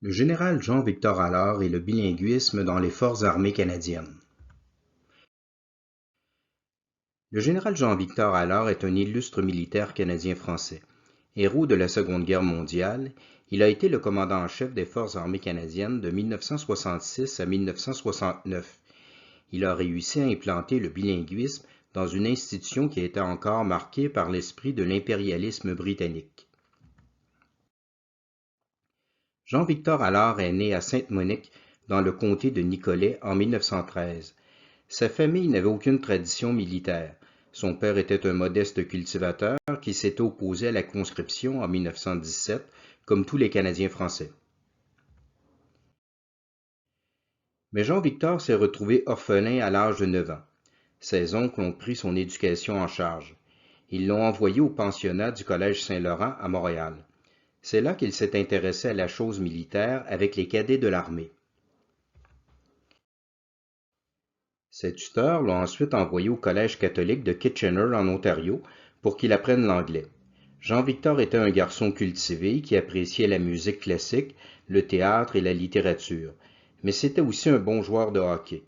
Le général Jean-Victor Allard et le bilinguisme dans les forces armées canadiennes. Le général Jean-Victor Allard est un illustre militaire canadien-français. Héros de la Seconde Guerre mondiale, il a été le commandant en chef des forces armées canadiennes de 1966 à 1969. Il a réussi à implanter le bilinguisme dans une institution qui était encore marquée par l'esprit de l'impérialisme britannique. Jean-Victor Allard est né à Sainte-Monique, dans le comté de Nicolet, en 1913. Sa famille n'avait aucune tradition militaire. Son père était un modeste cultivateur qui s'était opposé à la conscription en 1917, comme tous les Canadiens français. Mais Jean-Victor s'est retrouvé orphelin à l'âge de 9 ans. Ses oncles ont pris son éducation en charge. Ils l'ont envoyé au pensionnat du Collège Saint-Laurent à Montréal. C'est là qu'il s'est intéressé à la chose militaire avec les cadets de l'armée. Ses tuteurs l'ont ensuite envoyé au Collège catholique de Kitchener en Ontario pour qu'il apprenne l'anglais. Jean-Victor était un garçon cultivé qui appréciait la musique classique, le théâtre et la littérature, mais c'était aussi un bon joueur de hockey.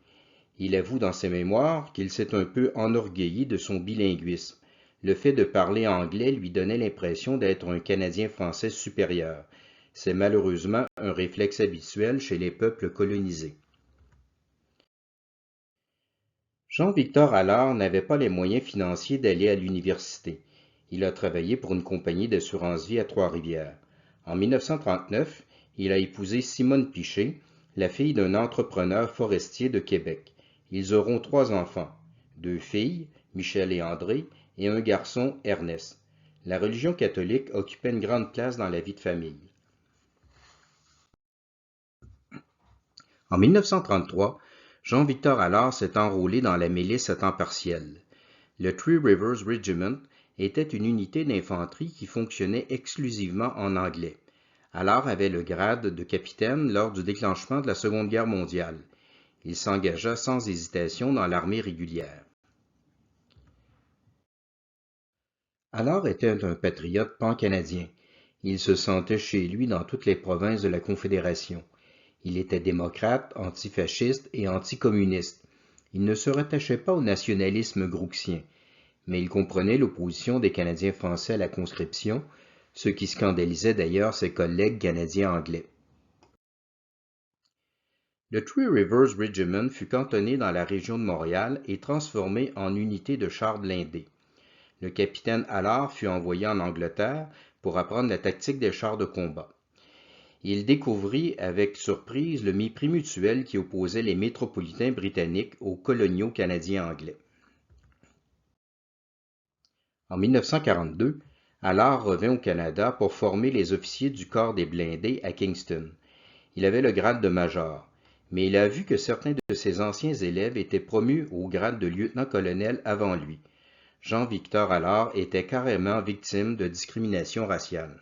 Il avoue dans ses mémoires qu'il s'est un peu enorgueilli de son bilinguisme. Le fait de parler anglais lui donnait l'impression d'être un Canadien français supérieur. C'est malheureusement un réflexe habituel chez les peuples colonisés. Jean-Victor Allard n'avait pas les moyens financiers d'aller à l'université. Il a travaillé pour une compagnie d'assurance-vie à Trois-Rivières. En 1939, il a épousé Simone Piché, la fille d'un entrepreneur forestier de Québec. Ils auront 3 enfants, 2 filles, Michel et André, et un garçon, Ernest. La religion catholique occupait une grande place dans la vie de famille. En 1933, Jean-Victor Allard s'est enrôlé dans la milice à temps partiel. Le Three Rivers Regiment était une unité d'infanterie qui fonctionnait exclusivement en anglais. Allard avait le grade de capitaine lors du déclenchement de la Seconde Guerre mondiale. Il s'engagea sans hésitation dans l'armée régulière. Allard était un patriote pan-canadien. Il se sentait chez lui dans toutes les provinces de la Confédération. Il était démocrate, antifasciste et anticommuniste. Il ne se rattachait pas au nationalisme grouxien, mais il comprenait l'opposition des Canadiens français à la conscription, ce qui scandalisait d'ailleurs ses collègues canadiens anglais. Le Three Rivers Regiment fut cantonné dans la région de Montréal et transformé en unité de chars blindés. Le capitaine Allard fut envoyé en Angleterre pour apprendre la tactique des chars de combat. Il découvrit avec surprise le mépris mutuel qui opposait les métropolitains britanniques aux coloniaux canadiens anglais. En 1942, Allard revint au Canada pour former les officiers du corps des blindés à Kingston. Il avait le grade de major, mais il a vu que certains de ses anciens élèves étaient promus au grade de lieutenant-colonel avant lui. Jean-Victor Allard était carrément victime de discrimination raciale.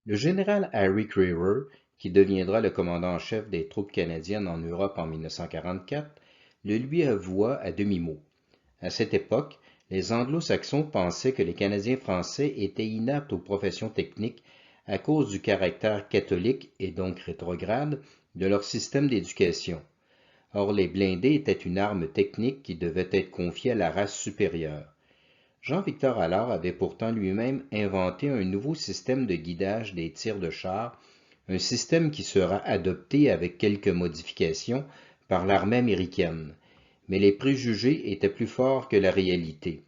Le général Harry Crerar, qui deviendra le commandant en chef des troupes canadiennes en Europe en 1944, le lui avoua à demi-mot. À cette époque, les Anglo-Saxons pensaient que les Canadiens français étaient inaptes aux professions techniques à cause du caractère catholique et donc rétrograde de leur système d'éducation. Or, les blindés étaient une arme technique qui devait être confiée à la race supérieure. Jean-Victor Allard avait pourtant lui-même inventé un nouveau système de guidage des tirs de chars, un système qui sera adopté avec quelques modifications par l'armée américaine. Mais les préjugés étaient plus forts que la réalité.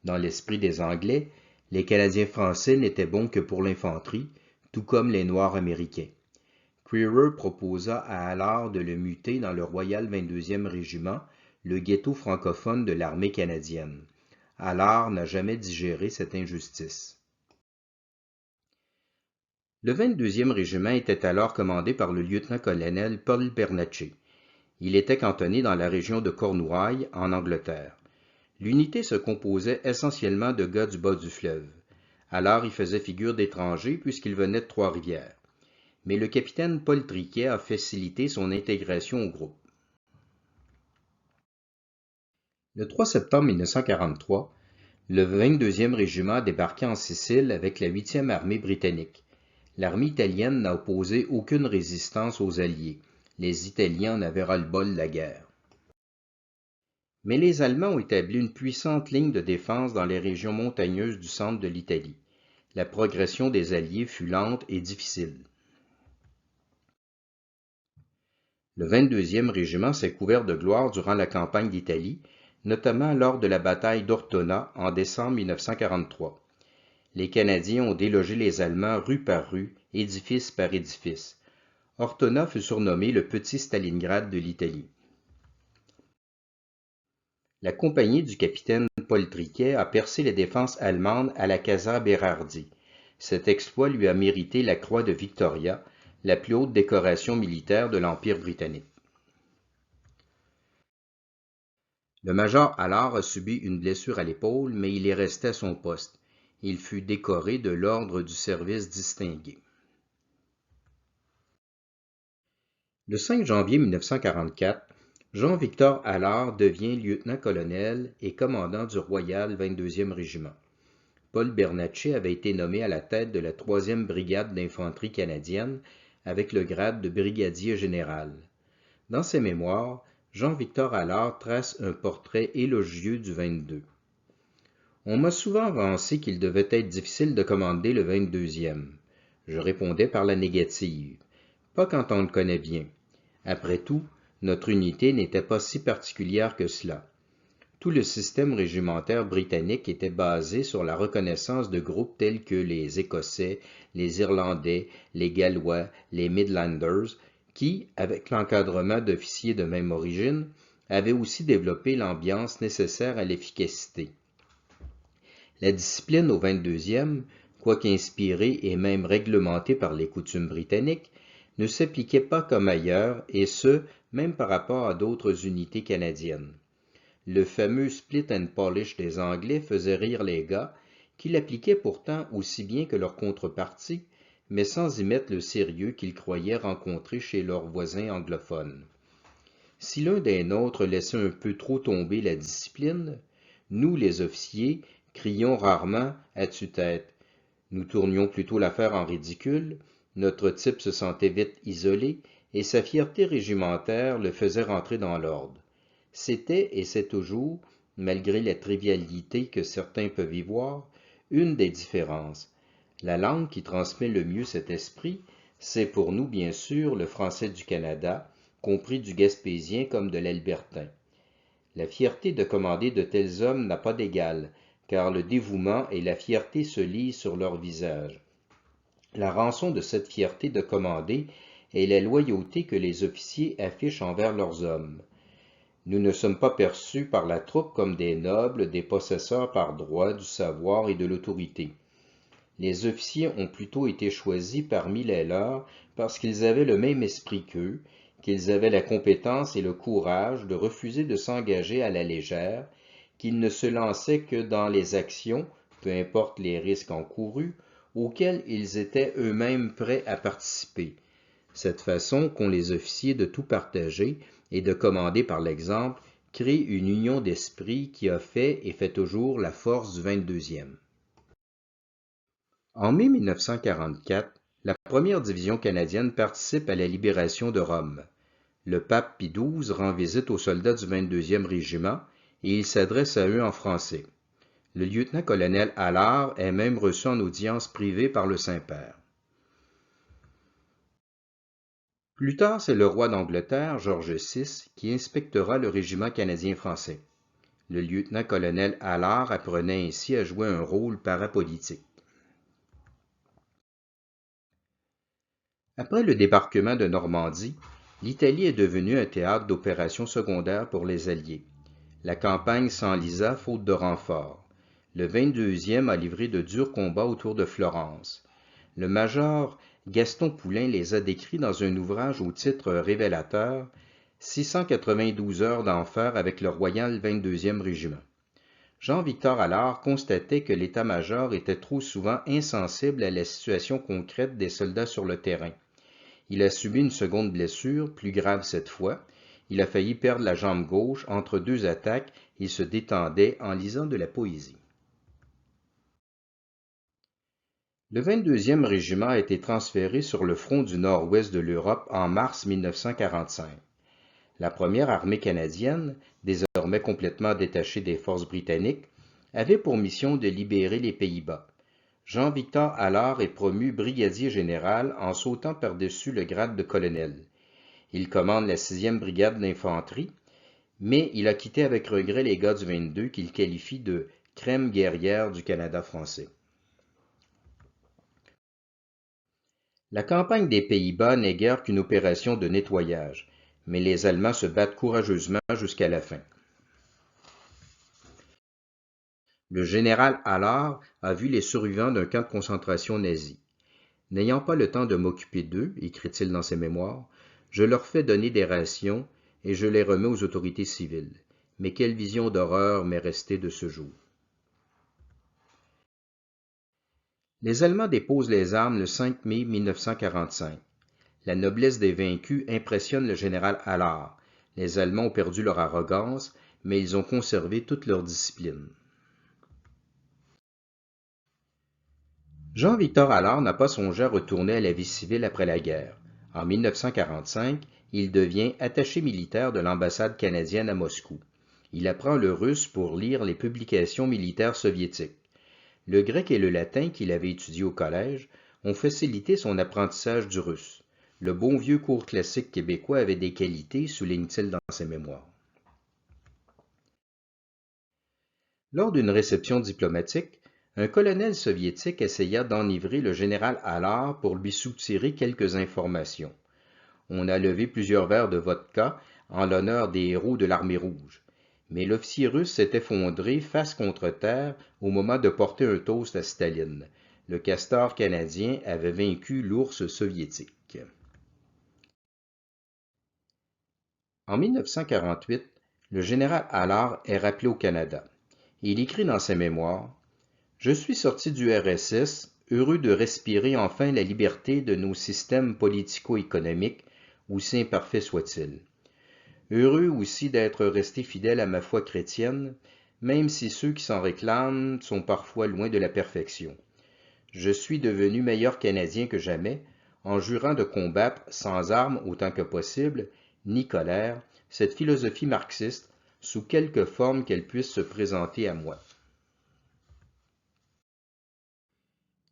Dans l'esprit des Anglais, les Canadiens français n'étaient bons que pour l'infanterie, tout comme les Noirs américains. Crerar proposa à Allard de le muter dans le Royal 22e Régiment, le ghetto francophone de l'armée canadienne. Allard n'a jamais digéré cette injustice. Le 22e Régiment était alors commandé par le lieutenant-colonel Paul Bernatchez. Il était cantonné dans la région de Cornouailles, en Angleterre. L'unité se composait essentiellement de gars du bas du fleuve. Allard y faisait figure d'étranger puisqu'il venait de Trois-Rivières. Mais le capitaine Paul Triquet a facilité son intégration au groupe. Le 3 septembre 1943, le 22e Régiment débarquait en Sicile avec la 8e armée britannique. L'armée italienne n'a opposé aucune résistance aux Alliés. Les Italiens en avaient ras-le-bol de la guerre. Mais les Allemands ont établi une puissante ligne de défense dans les régions montagneuses du centre de l'Italie. La progression des Alliés fut lente et difficile. Le 22e régiment s'est couvert de gloire durant la campagne d'Italie, notamment lors de la bataille d'Ortona en décembre 1943. Les Canadiens ont délogé les Allemands rue par rue, édifice par édifice. Ortona fut surnommé le petit Stalingrad de l'Italie. La compagnie du capitaine Paul Triquet a percé les défenses allemandes à la Casa Berardi. Cet exploit lui a mérité la Croix de Victoria, la plus haute décoration militaire de l'Empire britannique. Le major Allard a subi une blessure à l'épaule, mais il est resté à son poste. Il fut décoré de l'Ordre du service distingué. Le 5 janvier 1944, Jean-Victor Allard devient lieutenant-colonel et commandant du Royal 22e Régiment. Paul Bernatchez avait été nommé à la tête de la 3e brigade d'infanterie canadienne avec le grade de brigadier général. Dans ses mémoires, Jean-Victor Allard trace un portrait élogieux du 22. On m'a souvent avancé qu'il devait être difficile de commander le 22e. Je répondais par la négative. Pas quand on le connaît bien. Après tout, notre unité n'était pas si particulière que cela. Tout le système régimentaire britannique était basé sur la reconnaissance de groupes tels que les Écossais, les Irlandais, les Gallois, les Midlanders, qui, avec l'encadrement d'officiers de même origine, avaient aussi développé l'ambiance nécessaire à l'efficacité. La discipline au 22e, quoique inspirée et même réglementée par les coutumes britanniques, ne s'appliquait pas comme ailleurs, et ce, même par rapport à d'autres unités canadiennes. Le fameux split and polish des Anglais faisait rire les gars, qui l'appliquaient pourtant aussi bien que leur contrepartie, mais sans y mettre le sérieux qu'ils croyaient rencontrer chez leurs voisins anglophones. Si l'un des nôtres laissait un peu trop tomber la discipline, nous, les officiers, crions rarement « à tue-tête ». Nous tournions plutôt l'affaire en ridicule, notre type se sentait vite isolé, et sa fierté régimentaire le faisait rentrer dans l'ordre. C'était, et c'est toujours, malgré la trivialité que certains peuvent y voir, une des différences. La langue qui transmet le mieux cet esprit, c'est pour nous bien sûr le français du Canada, compris du gaspésien comme de l'albertain. La fierté de commander de tels hommes n'a pas d'égal, car le dévouement et la fierté se lisent sur leur visage. La rançon de cette fierté de commander est la loyauté que les officiers affichent envers leurs hommes. Nous ne sommes pas perçus par la troupe comme des nobles, des possesseurs par droit du savoir et de l'autorité. Les officiers ont plutôt été choisis parmi les leurs parce qu'ils avaient le même esprit qu'eux, qu'ils avaient la compétence et le courage de refuser de s'engager à la légère, qu'ils ne se lançaient que dans les actions, peu importe les risques encourus, auxquels ils étaient eux-mêmes prêts à participer. Cette façon qu'ont les officiers de tout partager et de commander par l'exemple crée une union d'esprit qui a fait et fait toujours la force du 22e. En mai 1944, la première division canadienne participe à la libération de Rome. Le pape Pie XII rend visite aux soldats du 22e régiment et il s'adresse à eux en français. Le lieutenant-colonel Allard est même reçu en audience privée par le Saint-Père. Plus tard, c'est le roi d'Angleterre, George VI, qui inspectera le régiment canadien-français. Le lieutenant-colonel Allard apprenait ainsi à jouer un rôle parapolitique. Après le débarquement de Normandie, l'Italie est devenue un théâtre d'opérations secondaires pour les Alliés. La campagne s'enlisa faute de renforts. Le 22e a livré de durs combats autour de Florence. Le major Gaston Poulain les a décrits dans un ouvrage au titre révélateur « 692 heures d'enfer avec le Royal 22e Régiment ». Jean-Victor Allard constatait que l'état-major était trop souvent insensible à la situation concrète des soldats sur le terrain. Il a subi une seconde blessure, plus grave cette fois. Il a failli perdre la jambe gauche entre deux attaques. Il se détendait en lisant de la poésie. Le 22e régiment a été transféré sur le front du nord-ouest de l'Europe en mars 1945. La première armée canadienne, désormais complètement détachée des forces britanniques, avait pour mission de libérer les Pays-Bas. Jean-Victor Allard est promu brigadier général en sautant par-dessus le grade de colonel. Il commande la 6e brigade d'infanterie, mais il a quitté avec regret les gars du 22 qu'il qualifie de « crème guerrière du Canada français ». La campagne des Pays-Bas n'est guère qu'une opération de nettoyage, mais les Allemands se battent courageusement jusqu'à la fin. Le général Allard a vu les survivants d'un camp de concentration nazi. « N'ayant pas le temps de m'occuper d'eux, écrit-il dans ses mémoires, je leur fais donner des rations et je les remets aux autorités civiles. Mais quelle vision d'horreur m'est restée de ce jour. » Les Allemands déposent les armes le 5 mai 1945. La noblesse des vaincus impressionne le général Allard. Les Allemands ont perdu leur arrogance, mais ils ont conservé toute leur discipline. Jean-Victor Allard n'a pas songé à retourner à la vie civile après la guerre. En 1945, il devient attaché militaire de l'ambassade canadienne à Moscou. Il apprend le russe pour lire les publications militaires soviétiques. Le grec et le latin qu'il avait étudié au collège ont facilité son apprentissage du russe. Le bon vieux cours classique québécois avait des qualités, souligne-t-il dans ses mémoires. Lors d'une réception diplomatique, un colonel soviétique essaya d'enivrer le général Allard pour lui soutirer quelques informations. On a levé plusieurs verres de vodka en l'honneur des héros de l'armée rouge. Mais l'officier russe s'est effondré face contre terre au moment de porter un toast à Staline. Le castor canadien avait vaincu l'ours soviétique. En 1948, le général Allard est rappelé au Canada. Il écrit dans ses mémoires « Je suis sorti du RSS, heureux de respirer enfin la liberté de nos systèmes politico-économiques, aussi imparfaits soient-ils. Heureux aussi d'être resté fidèle à ma foi chrétienne, même si ceux qui s'en réclament sont parfois loin de la perfection. Je suis devenu meilleur Canadien que jamais, en jurant de combattre sans armes autant que possible, ni colère, cette philosophie marxiste, sous quelque forme qu'elle puisse se présenter à moi. »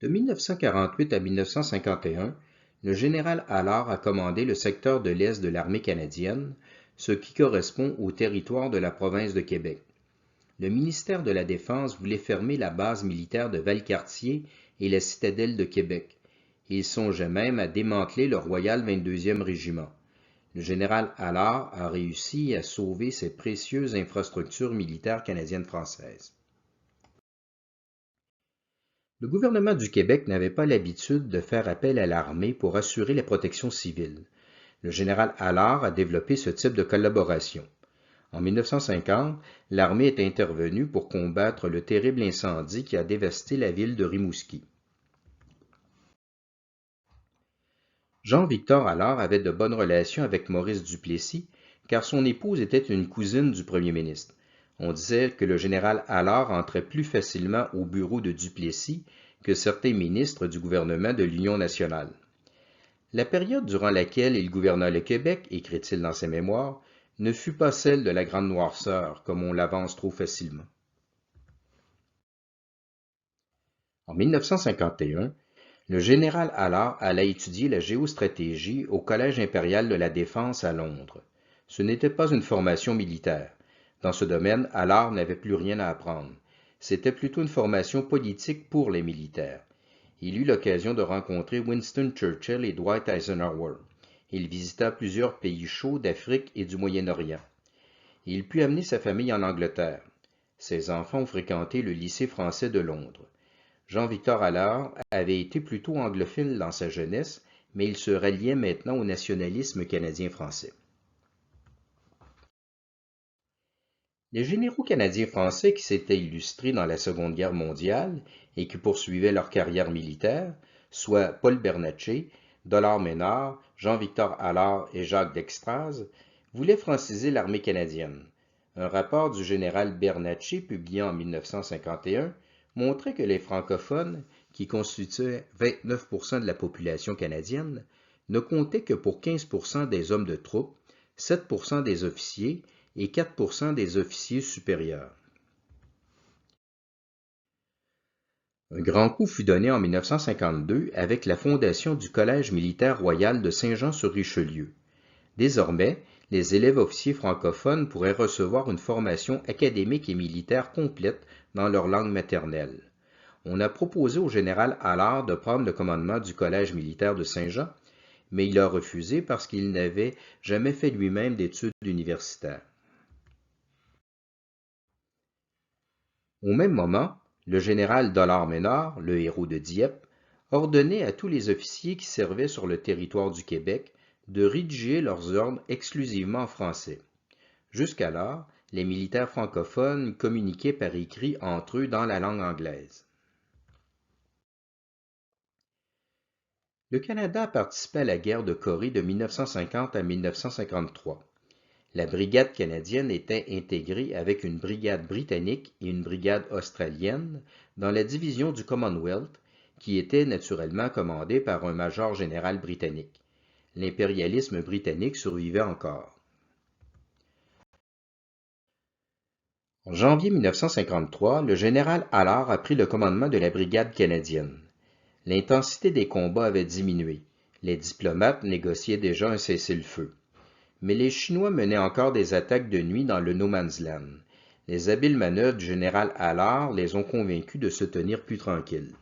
De 1948 à 1951, le général Allard a commandé le secteur de l'Est de l'armée canadienne, ce qui correspond au territoire de la province de Québec. Le ministère de la Défense voulait fermer la base militaire de Valcartier et la citadelle de Québec. Il songeait même à démanteler le Royal 22e Régiment. Le général Allard a réussi à sauver ces précieuses infrastructures militaires canadiennes-françaises. Le gouvernement du Québec n'avait pas l'habitude de faire appel à l'armée pour assurer la protection civile. Le général Allard a développé ce type de collaboration. En 1950, l'armée est intervenue pour combattre le terrible incendie qui a dévasté la ville de Rimouski. Jean-Victor Allard avait de bonnes relations avec Maurice Duplessis, car son épouse était une cousine du premier ministre. On disait que le général Allard entrait plus facilement au bureau de Duplessis que certains ministres du gouvernement de l'Union nationale. La période durant laquelle il gouverna le Québec, écrit-il dans ses mémoires, ne fut pas celle de la grande noirceur, comme on l'avance trop facilement. En 1951, le général Allard alla étudier la géostratégie au Collège impérial de la Défense à Londres. Ce n'était pas une formation militaire. Dans ce domaine, Allard n'avait plus rien à apprendre. C'était plutôt une formation politique pour les militaires. Il eut l'occasion de rencontrer Winston Churchill et Dwight Eisenhower. Il visita plusieurs pays chauds d'Afrique et du Moyen-Orient. Il put amener sa famille en Angleterre. Ses enfants ont fréquenté le lycée français de Londres. Jean-Victor Allard avait été plutôt anglophile dans sa jeunesse, mais il se ralliait maintenant au nationalisme canadien-français. Les généraux canadiens-français qui s'étaient illustrés dans la Seconde Guerre mondiale et qui poursuivaient leur carrière militaire, soit Paul Bernatchez, Dollard Ménard, Jean-Victor Allard et Jacques Dextraz, voulaient franciser l'armée canadienne. Un rapport du général Bernatchez, publié en 1951, montrait que les francophones, qui constituait 29% de la population canadienne, ne comptait que pour 15% des hommes de troupe, 7% des officiers et 4% des officiers supérieurs. Un grand coup fut donné en 1952 avec la fondation du Collège militaire royal de Saint-Jean-sur-Richelieu. Désormais, les élèves officiers francophones pourraient recevoir une formation académique et militaire complète dans leur langue maternelle. On a proposé au général Allard de prendre le commandement du Collège militaire de Saint-Jean, mais il a refusé parce qu'il n'avait jamais fait lui-même d'études universitaires. Au même moment, le général Dollard-Ménard, le héros de Dieppe, ordonnait à tous les officiers qui servaient sur le territoire du Québec de rédiger leurs ordres exclusivement en français. Jusqu'alors, les militaires francophones communiquaient par écrit entre eux dans la langue anglaise. Le Canada participait à la guerre de Corée de 1950 à 1953. La brigade canadienne était intégrée avec une brigade britannique et une brigade australienne dans la division du Commonwealth, qui était naturellement commandée par un major général britannique. L'impérialisme britannique survivait encore. En janvier 1953, le général Allard a pris le commandement de la brigade canadienne. L'intensité des combats avait diminué. Les diplomates négociaient déjà un cessez-le-feu. Mais les Chinois menaient encore des attaques de nuit dans le No Man's Land. Les habiles manœuvres du général Allard les ont convaincus de se tenir plus tranquilles.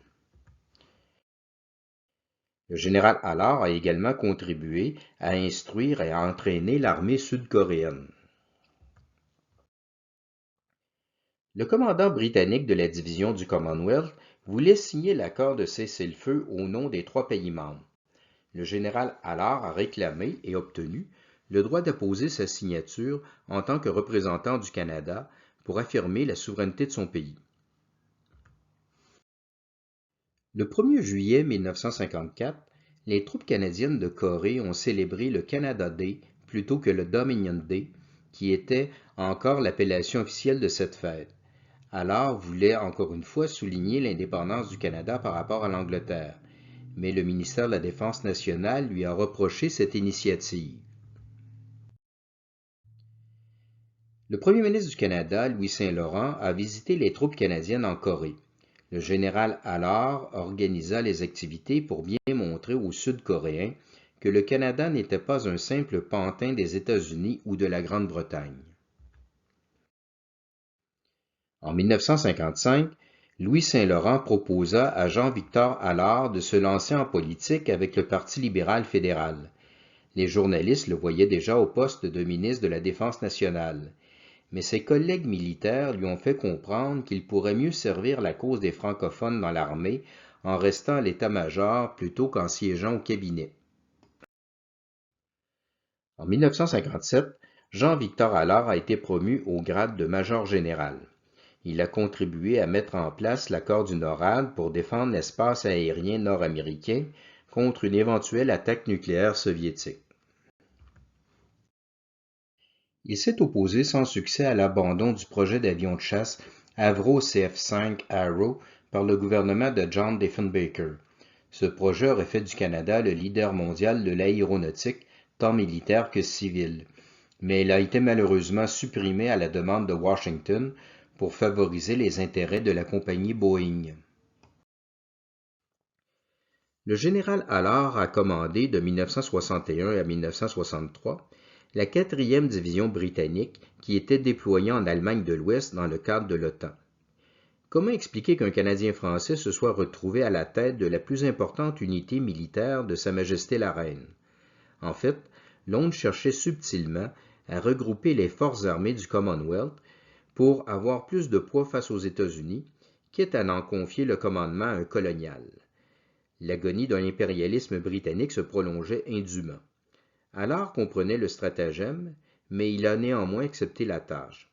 Le général Allard a également contribué à instruire et à entraîner l'armée sud-coréenne. Le commandant britannique de la division du Commonwealth voulait signer l'accord de cessez-le-feu au nom des 3 pays membres. Le général Allard a réclamé et obtenu le droit d'apposer sa signature en tant que représentant du Canada pour affirmer la souveraineté de son pays. Le 1er juillet 1954, les troupes canadiennes de Corée ont célébré le Canada Day plutôt que le Dominion Day, qui était encore l'appellation officielle de cette fête. Allard voulait encore une fois souligner l'indépendance du Canada par rapport à l'Angleterre, mais le ministère de la Défense nationale lui a reproché cette initiative. Le premier ministre du Canada, Louis Saint-Laurent, a visité les troupes canadiennes en Corée. Le général Allard organisa les activités pour bien montrer aux Sud-Coréens que le Canada n'était pas un simple pantin des États-Unis ou de la Grande-Bretagne. En 1955, Louis Saint-Laurent proposa à Jean-Victor Allard de se lancer en politique avec le Parti libéral fédéral. Les journalistes le voyaient déjà au poste de ministre de la Défense nationale. Mais ses collègues militaires lui ont fait comprendre qu'il pourrait mieux servir la cause des francophones dans l'armée en restant à l'état-major plutôt qu'en siégeant au cabinet. En 1957, Jean-Victor Allard a été promu au grade de major général. Il a contribué à mettre en place l'accord du NORAD pour défendre l'espace aérien nord-américain contre une éventuelle attaque nucléaire soviétique. Il s'est opposé sans succès à l'abandon du projet d'avion de chasse Avro CF-5 Arrow par le gouvernement de John Diefenbaker. Ce projet aurait fait du Canada le leader mondial de l'aéronautique, tant militaire que civile, mais il a été malheureusement supprimé à la demande de Washington pour favoriser les intérêts de la compagnie Boeing. Le général Allard a commandé de 1961 à 1963 la 4e division britannique qui était déployée en Allemagne de l'Ouest dans le cadre de l'OTAN. Comment expliquer qu'un Canadien français se soit retrouvé à la tête de la plus importante unité militaire de Sa Majesté la Reine? En fait, Londres cherchait subtilement à regrouper les forces armées du Commonwealth pour avoir plus de poids face aux États-Unis, quitte à en confier le commandement à un colonial. L'agonie d'un impérialisme britannique se prolongeait indûment. Allard comprenait le stratagème, mais il a néanmoins accepté la tâche.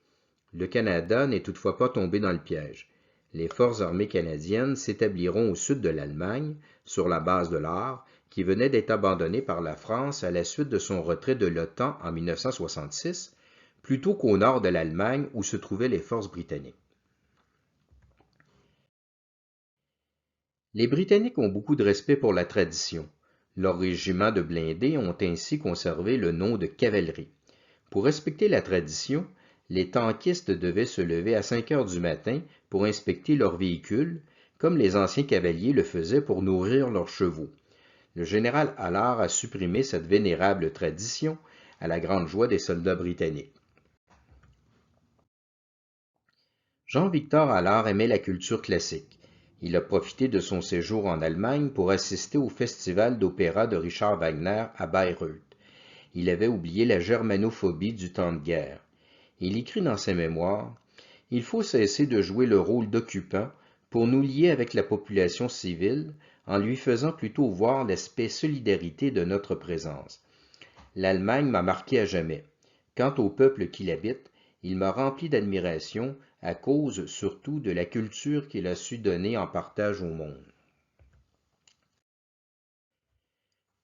Le Canada n'est toutefois pas tombé dans le piège. Les forces armées canadiennes s'établiront au sud de l'Allemagne, sur la base de l'Aar, qui venait d'être abandonnée par la France à la suite de son retrait de l'OTAN en 1966, plutôt qu'au nord de l'Allemagne où se trouvaient les forces britanniques. Les Britanniques ont beaucoup de respect pour la tradition. Leurs régiments de blindés ont ainsi conservé le nom de cavalerie. Pour respecter la tradition, les tankistes devaient se lever à 5 heures du matin pour inspecter leurs véhicules, comme les anciens cavaliers le faisaient pour nourrir leurs chevaux. Le général Allard a supprimé cette vénérable tradition à la grande joie des soldats britanniques. Jean-Victor Allard aimait la culture classique. Il a profité de son séjour en Allemagne pour assister au festival d'opéra de Richard Wagner à Bayreuth. Il avait oublié la germanophobie du temps de guerre. Il écrit dans ses mémoires « Il faut cesser de jouer le rôle d'occupant pour nous lier avec la population civile en lui faisant plutôt voir l'aspect solidarité de notre présence. L'Allemagne m'a marqué à jamais. Quant au peuple qui l'habite, il m'a rempli d'admiration à cause surtout de la culture qu'il a su donner en partage au monde. »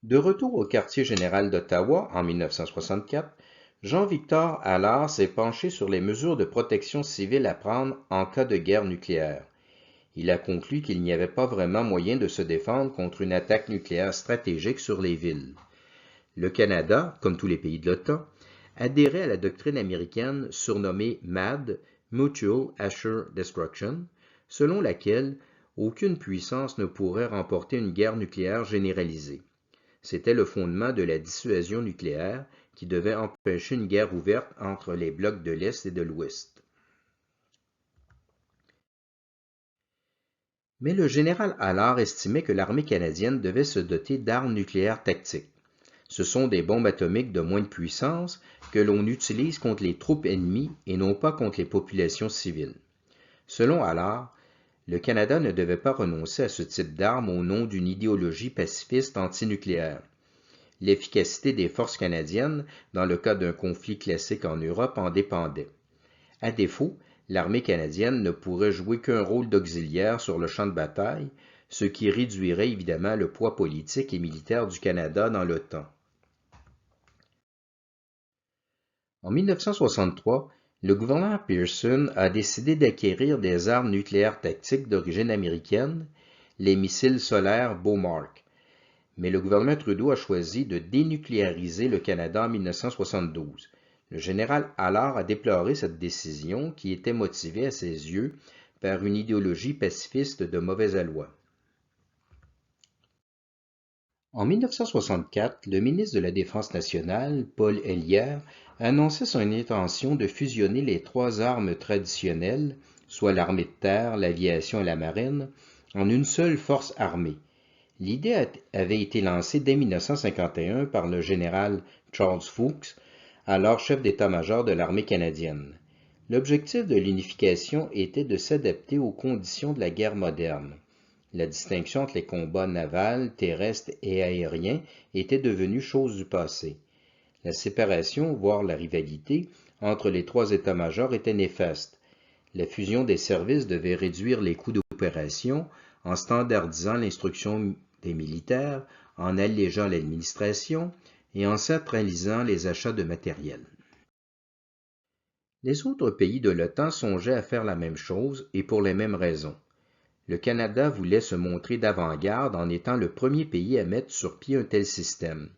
De retour au quartier général d'Ottawa en 1964, Jean-Victor Allard s'est penché sur les mesures de protection civile à prendre en cas de guerre nucléaire. Il a conclu qu'il n'y avait pas vraiment moyen de se défendre contre une attaque nucléaire stratégique sur les villes. Le Canada, comme tous les pays de l'OTAN, adhérait à la doctrine américaine surnommée MAD, Mutual Assured Destruction, selon laquelle aucune puissance ne pourrait remporter une guerre nucléaire généralisée. C'était le fondement de la dissuasion nucléaire qui devait empêcher une guerre ouverte entre les blocs de l'Est et de l'Ouest. Mais le général Allard estimait que l'armée canadienne devait se doter d'armes nucléaires tactiques. Ce sont des bombes atomiques de moins de puissance que l'on utilise contre les troupes ennemies et non pas contre les populations civiles. Selon Allard, le Canada ne devait pas renoncer à ce type d'armes au nom d'une idéologie pacifiste antinucléaire. L'efficacité des forces canadiennes dans le cas d'un conflit classique en Europe en dépendait. À défaut, l'armée canadienne ne pourrait jouer qu'un rôle d'auxiliaire sur le champ de bataille, ce qui réduirait évidemment le poids politique et militaire du Canada dans l'OTAN. En 1963, le gouvernement Pearson a décidé d'acquérir des armes nucléaires tactiques d'origine américaine, les missiles solaires Bomark. Mais le gouvernement Trudeau a choisi de dénucléariser le Canada en 1972. Le général Allard a déploré cette décision qui était motivée à ses yeux par une idéologie pacifiste de mauvais aloi. En 1964, le ministre de la Défense nationale, Paul Hellyer, annonçait son intention de fusionner les trois armes traditionnelles, soit l'armée de terre, l'aviation et la marine, en une seule force armée. L'idée avait été lancée dès 1951 par le général Charles Fuchs, alors chef d'état-major de l'armée canadienne. L'objectif de l'unification était de s'adapter aux conditions de la guerre moderne. La distinction entre les combats navals, terrestres et aériens était devenue chose du passé. La séparation, voire la rivalité, entre les trois états-majors était néfaste. La fusion des services devait réduire les coûts d'opération en standardisant l'instruction des militaires, en allégeant l'administration et en centralisant les achats de matériel. Les autres pays de l'OTAN songeaient à faire la même chose et pour les mêmes raisons. Le Canada voulait se montrer d'avant-garde en étant le premier pays à mettre sur pied un tel système.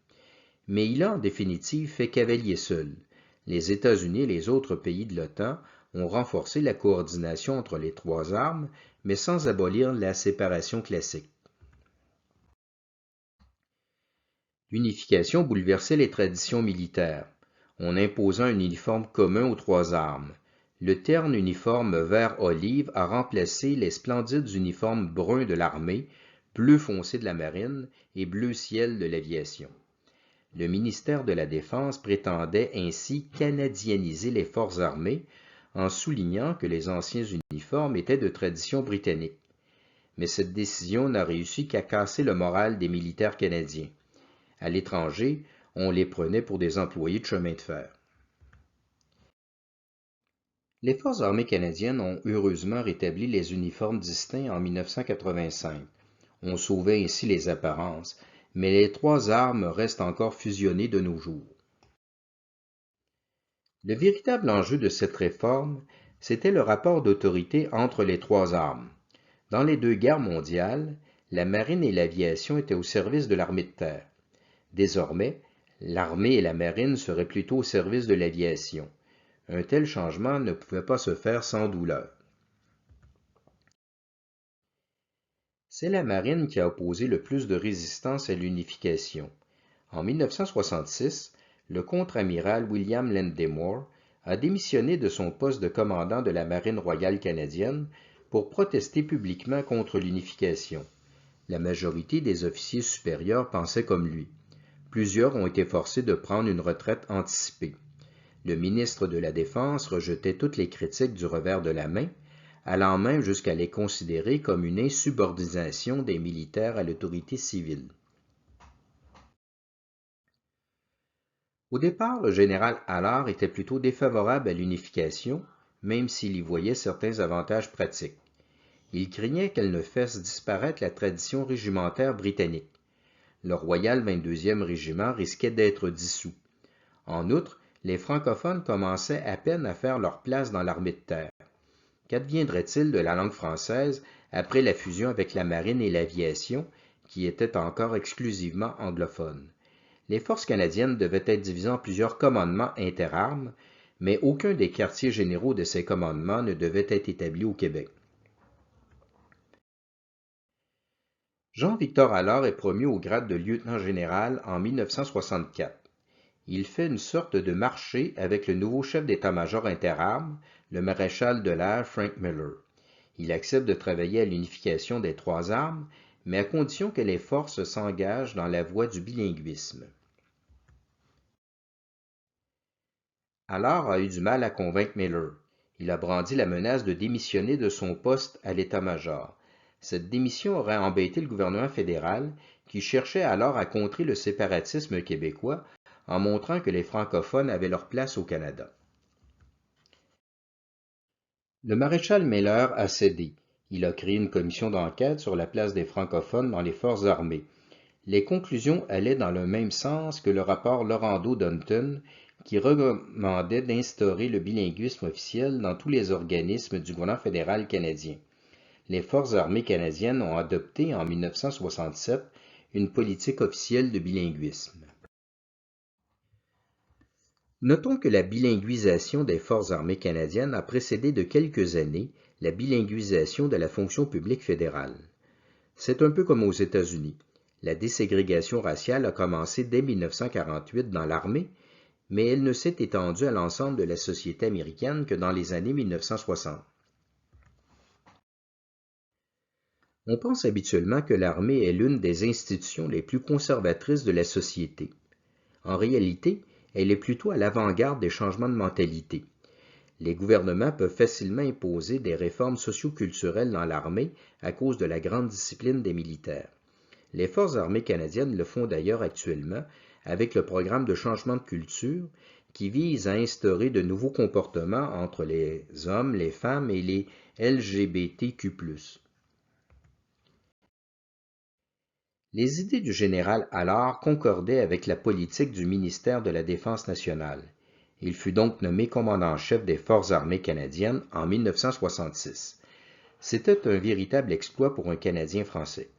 Mais il a en définitive fait cavalier seul. Les États-Unis et les autres pays de l'OTAN ont renforcé la coordination entre les trois armes, mais sans abolir la séparation classique. L'unification bouleversait les traditions militaires. On imposa un uniforme commun aux trois armes. Le terne uniforme vert-olive a remplacé les splendides uniformes bruns de l'armée, bleu foncé de la marine et bleu ciel de l'aviation. Le ministère de la Défense prétendait ainsi canadianiser les forces armées en soulignant que les anciens uniformes étaient de tradition britannique. Mais cette décision n'a réussi qu'à casser le moral des militaires canadiens. À l'étranger, on les prenait pour des employés de chemin de fer. Les forces armées canadiennes ont heureusement rétabli les uniformes distincts en 1985. On sauvait ainsi les apparences, mais les trois armes restent encore fusionnées de nos jours. Le véritable enjeu de cette réforme, c'était le rapport d'autorité entre les trois armes. Dans les deux guerres mondiales, la marine et l'aviation étaient au service de l'armée de terre. Désormais, l'armée et la marine seraient plutôt au service de l'aviation. Un tel changement ne pouvait pas se faire sans douleur. C'est la marine qui a opposé le plus de résistance à l'unification. En 1966, le contre-amiral William Landemore a démissionné de son poste de commandant de la Marine royale canadienne pour protester publiquement contre l'unification. La majorité des officiers supérieurs pensaient comme lui. Plusieurs ont été forcés de prendre une retraite anticipée. Le ministre de la Défense rejetait toutes les critiques du revers de la main, allant même jusqu'à les considérer comme une insubordination des militaires à l'autorité civile. Au départ, le général Allard était plutôt défavorable à l'unification, même s'il y voyait certains avantages pratiques. Il craignait qu'elle ne fasse disparaître la tradition régimentaire britannique. Le Royal 22e Régiment risquait d'être dissous. En outre, les francophones commençaient à peine à faire leur place dans l'armée de terre. Qu'adviendrait-il de la langue française après la fusion avec la marine et l'aviation, qui étaient encore exclusivement anglophones? Les forces canadiennes devaient être divisées en plusieurs commandements interarmes, mais aucun des quartiers généraux de ces commandements ne devait être établi au Québec. Jean-Victor Allard est promu au grade de lieutenant-général en 1964. Il fait une sorte de marché avec le nouveau chef d'état-major interarmes, le maréchal de l'air Frank Miller. Il accepte de travailler à l'unification des trois armes, mais à condition que les forces s'engagent dans la voie du bilinguisme. Allard a eu du mal à convaincre Miller. Il a brandi la menace de démissionner de son poste à l'état-major. Cette démission aurait embêté le gouvernement fédéral, qui cherchait alors à contrer le séparatisme québécois en montrant que les francophones avaient leur place au Canada. Le maréchal Miller a cédé. Il a créé une commission d'enquête sur la place des francophones dans les forces armées. Les conclusions allaient dans le même sens que le rapport Laurando-Dunton, qui recommandait d'instaurer le bilinguisme officiel dans tous les organismes du gouvernement fédéral canadien. Les forces armées canadiennes ont adopté en 1967 une politique officielle de bilinguisme. Notons que la bilinguisation des forces armées canadiennes a précédé de quelques années la bilinguisation de la fonction publique fédérale. C'est un peu comme aux États-Unis. La déségrégation raciale a commencé dès 1948 dans l'armée, mais elle ne s'est étendue à l'ensemble de la société américaine que dans les années 1960. On pense habituellement que l'armée est l'une des institutions les plus conservatrices de la société. En réalité, elle est plutôt à l'avant-garde des changements de mentalité. Les gouvernements peuvent facilement imposer des réformes socio-culturelles dans l'armée à cause de la grande discipline des militaires. Les forces armées canadiennes le font d'ailleurs actuellement avec le programme de changement de culture qui vise à instaurer de nouveaux comportements entre les hommes, les femmes et les LGBTQ+. Les idées du général Allard concordaient avec la politique du ministère de la Défense nationale. Il fut donc nommé commandant-chef des Forces armées canadiennes en 1966. C'était un véritable exploit pour un Canadien français.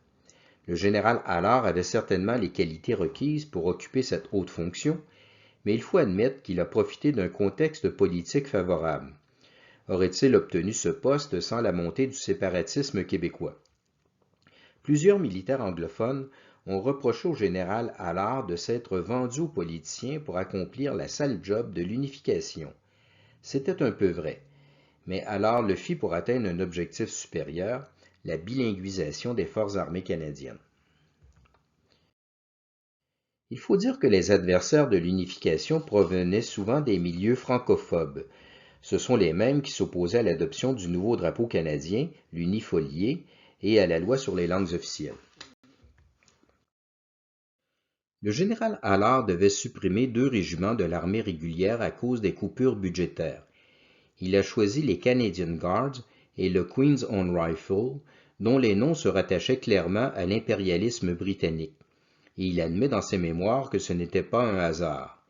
Le général Allard avait certainement les qualités requises pour occuper cette haute fonction, mais il faut admettre qu'il a profité d'un contexte politique favorable. Aurait-il obtenu ce poste sans la montée du séparatisme québécois? Plusieurs militaires anglophones ont reproché au général Allard de s'être vendu aux politiciens pour accomplir la sale job de l'unification. C'était un peu vrai, mais Allard le fit pour atteindre un objectif supérieur, la bilinguisation des forces armées canadiennes. Il faut dire que les adversaires de l'unification provenaient souvent des milieux francophobes. Ce sont les mêmes qui s'opposaient à l'adoption du nouveau drapeau canadien, l'unifolié, et à la loi sur les langues officielles. Le général Allard devait supprimer 2 régiments de l'armée régulière à cause des coupures budgétaires. Il a choisi les Canadian Guards et le Queen's Own Rifle, dont les noms se rattachaient clairement à l'impérialisme britannique. Et il admet dans ses mémoires que ce n'était pas un hasard.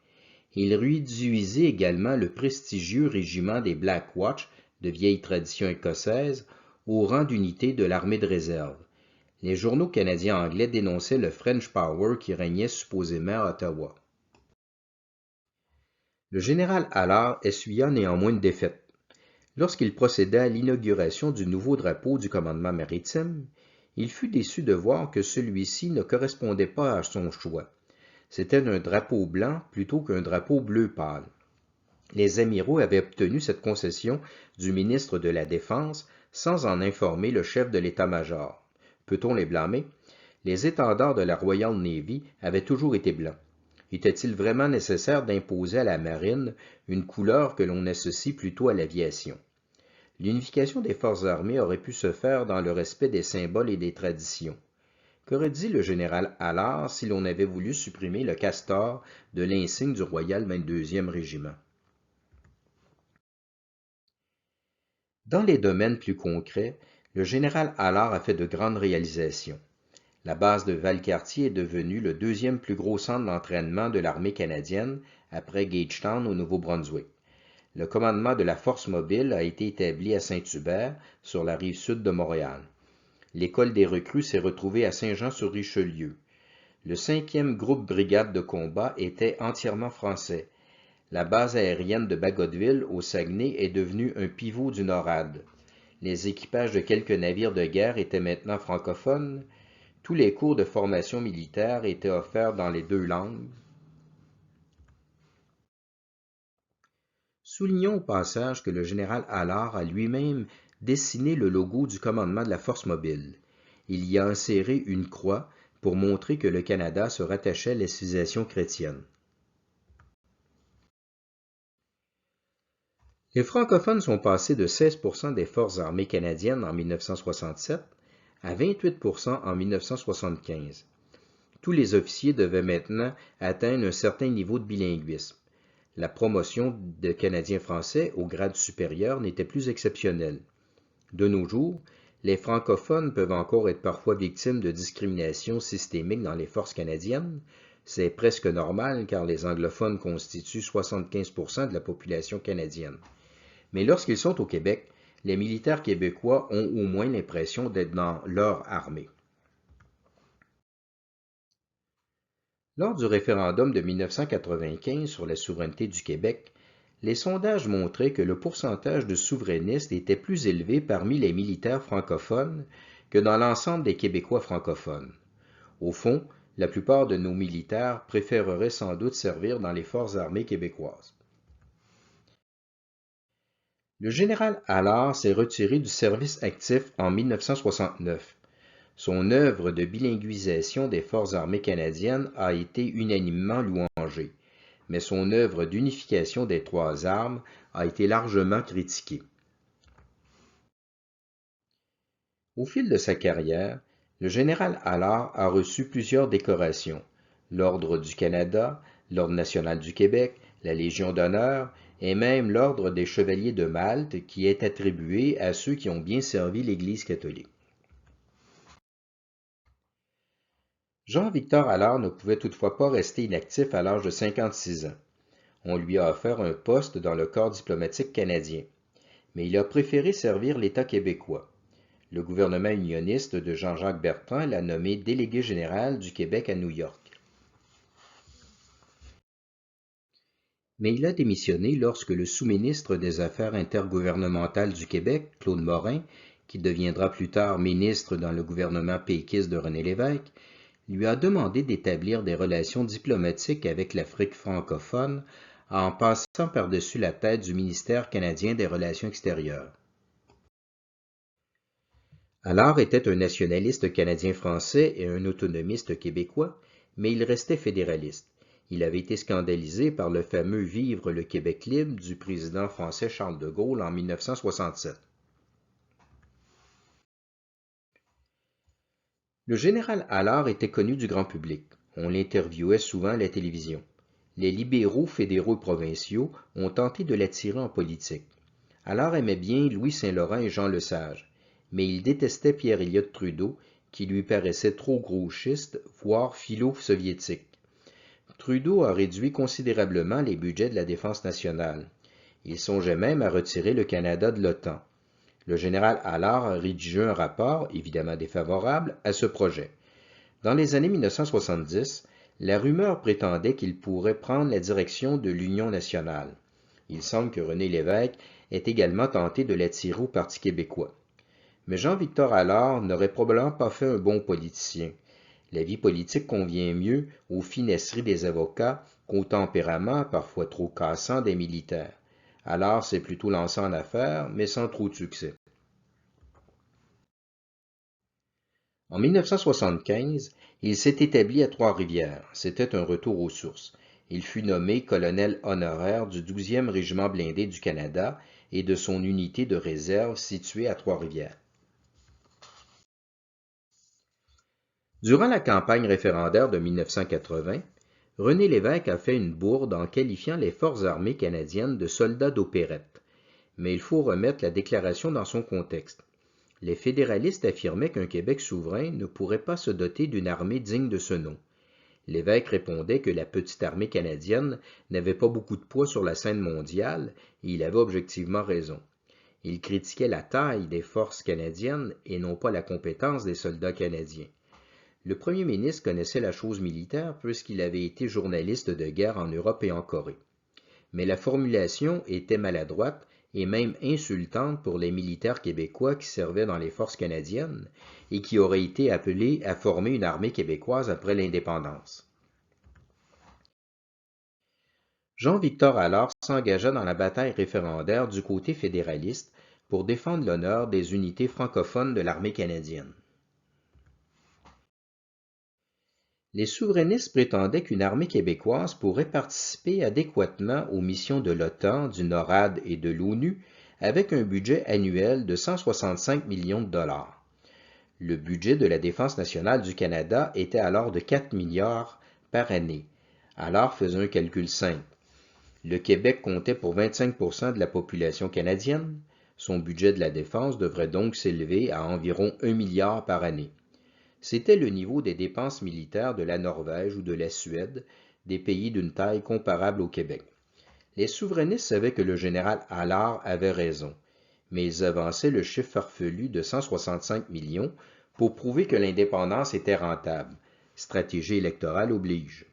Il réduisait également le prestigieux régiment des Black Watch, de vieille tradition écossaise, au rang d'unité de l'armée de réserve. Les journaux canadiens anglais dénonçaient le French Power qui régnait supposément à Ottawa. Le général Allard essuya néanmoins une défaite. Lorsqu'il procéda à l'inauguration du nouveau drapeau du commandement maritime, il fut déçu de voir que celui-ci ne correspondait pas à son choix. C'était un drapeau blanc plutôt qu'un drapeau bleu pâle. Les amiraux avaient obtenu cette concession du ministre de la Défense sans en informer le chef de l'état-major. Peut-on les blâmer? Les étendards de la Royal Navy avaient toujours été blancs. Était-il vraiment nécessaire d'imposer à la marine une couleur que l'on associe plutôt à l'aviation? L'unification des forces armées aurait pu se faire dans le respect des symboles et des traditions. Qu'aurait dit le général Allard si l'on avait voulu supprimer le castor de l'insigne du Royal 22e Régiment? Dans les domaines plus concrets, le général Allard a fait de grandes réalisations. La base de Valcartier est devenue le deuxième plus gros centre d'entraînement de l'armée canadienne après Gagetown au Nouveau-Brunswick. Le commandement de la force mobile a été établi à Saint-Hubert, sur la rive sud de Montréal. L'école des recrues s'est retrouvée à Saint-Jean-sur-Richelieu. Le 5e groupe brigade de combat était entièrement français. La base aérienne de Bagotville, au Saguenay, est devenue un pivot du NORAD. Les équipages de quelques navires de guerre étaient maintenant francophones. Tous les cours de formation militaire étaient offerts dans les deux langues. Soulignons au passage que le général Allard a lui-même dessiné le logo du commandement de la force mobile. Il y a inséré une croix pour montrer que le Canada se rattachait à la civilisation chrétienne. Les francophones sont passés de 16% des forces armées canadiennes en 1967 à 28% en 1975. Tous les officiers devaient maintenant atteindre un certain niveau de bilinguisme. La promotion de Canadiens français au grade supérieur n'était plus exceptionnelle. De nos jours, les francophones peuvent encore être parfois victimes de discrimination systémique dans les forces canadiennes. C'est presque normal car les anglophones constituent 75% de la population canadienne. Mais lorsqu'ils sont au Québec, les militaires québécois ont au moins l'impression d'être dans leur armée. Lors du référendum de 1995 sur la souveraineté du Québec, les sondages montraient que le pourcentage de souverainistes était plus élevé parmi les militaires francophones que dans l'ensemble des Québécois francophones. Au fond, la plupart de nos militaires préféreraient sans doute servir dans les forces armées québécoises. Le général Allard s'est retiré du service actif en 1969. Son œuvre de bilinguisation des forces armées canadiennes a été unanimement louangée, mais son œuvre d'unification des trois armes a été largement critiquée. Au fil de sa carrière, le général Allard a reçu plusieurs décorations: l'Ordre du Canada, l'Ordre national du Québec, la Légion d'honneur et même l'Ordre des Chevaliers de Malte qui est attribué à ceux qui ont bien servi l'Église catholique. Jean-Victor Allard ne pouvait toutefois pas rester inactif à l'âge de 56 ans. On lui a offert un poste dans le corps diplomatique canadien, mais il a préféré servir l'État québécois. Le gouvernement unioniste de Jean-Jacques Bertrand l'a nommé délégué général du Québec à New York. Mais il a démissionné lorsque le sous-ministre des Affaires intergouvernementales du Québec, Claude Morin, qui deviendra plus tard ministre dans le gouvernement péquiste de René Lévesque, lui a demandé d'établir des relations diplomatiques avec l'Afrique francophone en passant par-dessus la tête du ministère canadien des Relations extérieures. Allard était un nationaliste canadien-français et un autonomiste québécois, mais il restait fédéraliste. Il avait été scandalisé par le fameux Vivre le Québec libre du président français Charles de Gaulle en 1967. Le général Allard était connu du grand public. On l'interviewait souvent à la télévision. Les libéraux fédéraux et provinciaux ont tenté de l'attirer en politique. Allard aimait bien Louis Saint-Laurent et Jean Lesage, mais il détestait Pierre-Éliott Trudeau, qui lui paraissait trop gauchiste, voire philo-soviétique. Trudeau a réduit considérablement les budgets de la défense nationale. Il songeait même à retirer le Canada de l'OTAN. Le général Allard a rédigé un rapport, évidemment défavorable, à ce projet. Dans les années 1970, la rumeur prétendait qu'il pourrait prendre la direction de l'Union nationale. Il semble que René Lévesque ait également tenté de l'attirer au Parti québécois. Mais Jean-Victor Allard n'aurait probablement pas fait un bon politicien. La vie politique convient mieux aux finesseries des avocats qu'au tempérament parfois trop cassant des militaires. Allard s'est plutôt lancé en affaires, mais sans trop de succès. En 1975, il s'est établi à Trois-Rivières. C'était un retour aux sources. Il fut nommé colonel honoraire du 12e régiment blindé du Canada et de son unité de réserve située à Trois-Rivières. Durant la campagne référendaire de 1980, René Lévesque a fait une bourde en qualifiant les forces armées canadiennes de soldats d'opérette. Mais il faut remettre la déclaration dans son contexte. Les fédéralistes affirmaient qu'un Québec souverain ne pourrait pas se doter d'une armée digne de ce nom. Lévesque répondait que la petite armée canadienne n'avait pas beaucoup de poids sur la scène mondiale, et il avait objectivement raison. Il critiquait la taille des forces canadiennes et non pas la compétence des soldats canadiens. Le premier ministre connaissait la chose militaire puisqu'il avait été journaliste de guerre en Europe et en Corée. Mais la formulation était maladroite et même insultante pour les militaires québécois qui servaient dans les forces canadiennes et qui auraient été appelés à former une armée québécoise après l'indépendance. Jean-Victor Allard s'engagea dans la bataille référendaire du côté fédéraliste pour défendre l'honneur des unités francophones de l'armée canadienne. Les souverainistes prétendaient qu'une armée québécoise pourrait participer adéquatement aux missions de l'OTAN, du NORAD et de l'ONU avec un budget annuel de 165 millions de dollars. Le budget de la Défense nationale du Canada était alors de 4 milliards par année. Allard faisait un calcul simple. Le Québec comptait pour 25% de la population canadienne. Son budget de la défense devrait donc s'élever à environ 1 milliard par année. C'était le niveau des dépenses militaires de la Norvège ou de la Suède, des pays d'une taille comparable au Québec. Les souverainistes savaient que le général Allard avait raison, mais ils avançaient le chiffre farfelu de 165 millions pour prouver que l'indépendance était rentable. Stratégie électorale oblige.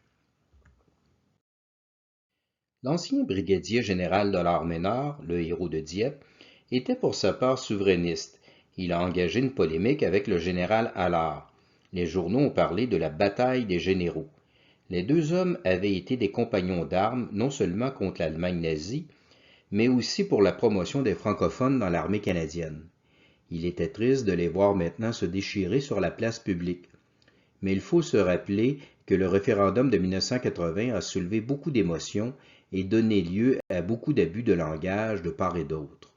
L'ancien brigadier général Dollard Ménard, le héros de Dieppe, était pour sa part souverainiste. Il a engagé une polémique avec le général Allard. Les journaux ont parlé de la bataille des généraux. Les deux hommes avaient été des compagnons d'armes non seulement contre l'Allemagne nazie, mais aussi pour la promotion des francophones dans l'armée canadienne. Il était triste de les voir maintenant se déchirer sur la place publique. Mais il faut se rappeler que le référendum de 1980 a soulevé beaucoup d'émotions et donné lieu à beaucoup d'abus de langage de part et d'autre.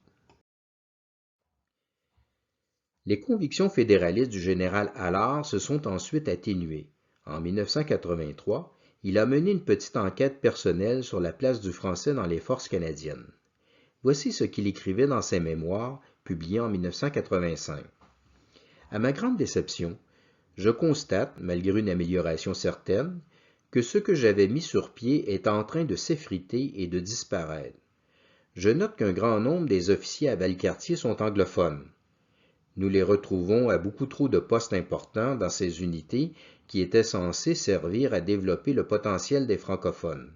Les convictions fédéralistes du général Allard se sont ensuite atténuées. En 1983, il a mené une petite enquête personnelle sur la place du français dans les forces canadiennes. Voici ce qu'il écrivait dans ses mémoires, publiés en 1985. À ma grande déception, je constate, malgré une amélioration certaine, que ce que j'avais mis sur pied est en train de s'effriter et de disparaître. Je note qu'un grand nombre des officiers à Valcartier sont anglophones. Nous les retrouvons à beaucoup trop de postes importants dans ces unités qui étaient censées servir à développer le potentiel des francophones.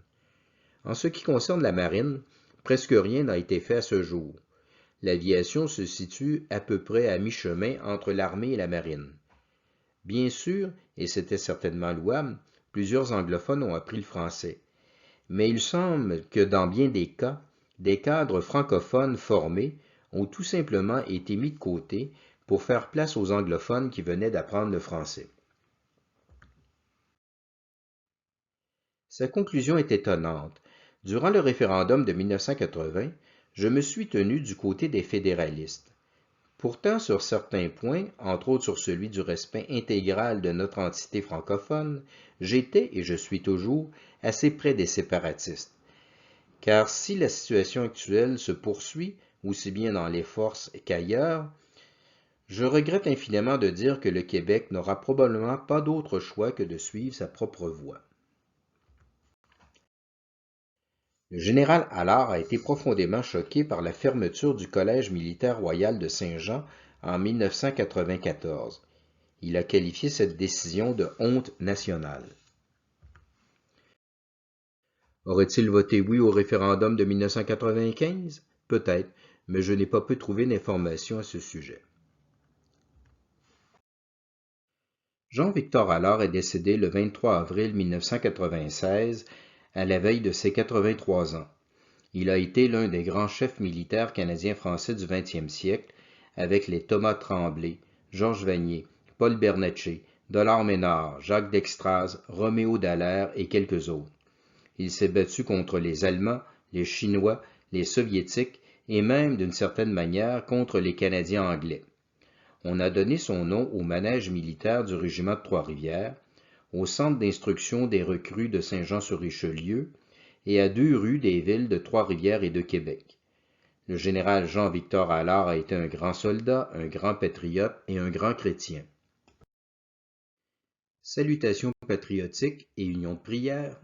En ce qui concerne la marine, presque rien n'a été fait à ce jour. L'aviation se situe à peu près à mi-chemin entre l'armée et la marine. Bien sûr, et c'était certainement louable, plusieurs anglophones ont appris le français. Mais il semble que dans bien des cas, des cadres francophones formés ont tout simplement été mis de côté pour faire place aux anglophones qui venaient d'apprendre le français. Sa conclusion est étonnante. Durant le référendum de 1980, je me suis tenu du côté des fédéralistes. Pourtant, sur certains points, entre autres sur celui du respect intégral de notre entité francophone, j'étais, et je suis toujours, assez près des séparatistes. Car si la situation actuelle se poursuit, aussi bien dans les forces qu'ailleurs, je regrette infiniment de dire que le Québec n'aura probablement pas d'autre choix que de suivre sa propre voie. Le général Allard a été profondément choqué par la fermeture du Collège militaire royal de Saint-Jean en 1994. Il a qualifié cette décision de honte nationale. Aurait-il voté oui au référendum de 1995? Peut-être, mais je n'ai pas pu trouver d'informations à ce sujet. Jean-Victor Allard est décédé le 23 avril 1996, à la veille de ses 83 ans. Il a été l'un des grands chefs militaires canadiens-français du 20e siècle, avec les Thomas Tremblay, Georges Vanier, Paul Bernatchez, Dollard Ménard, Jacques Dextraz, Roméo Dallaire et quelques autres. Il s'est battu contre les Allemands, les Chinois, les Soviétiques et même, d'une certaine manière, contre les Canadiens anglais. On a donné son nom au manège militaire du régiment de Trois-Rivières, au centre d'instruction des recrues de Saint-Jean-sur-Richelieu et à 2 rues des villes de Trois-Rivières et de Québec. Le général Jean-Victor Allard a été un grand soldat, un grand patriote et un grand chrétien. Salutations patriotiques et union de prière.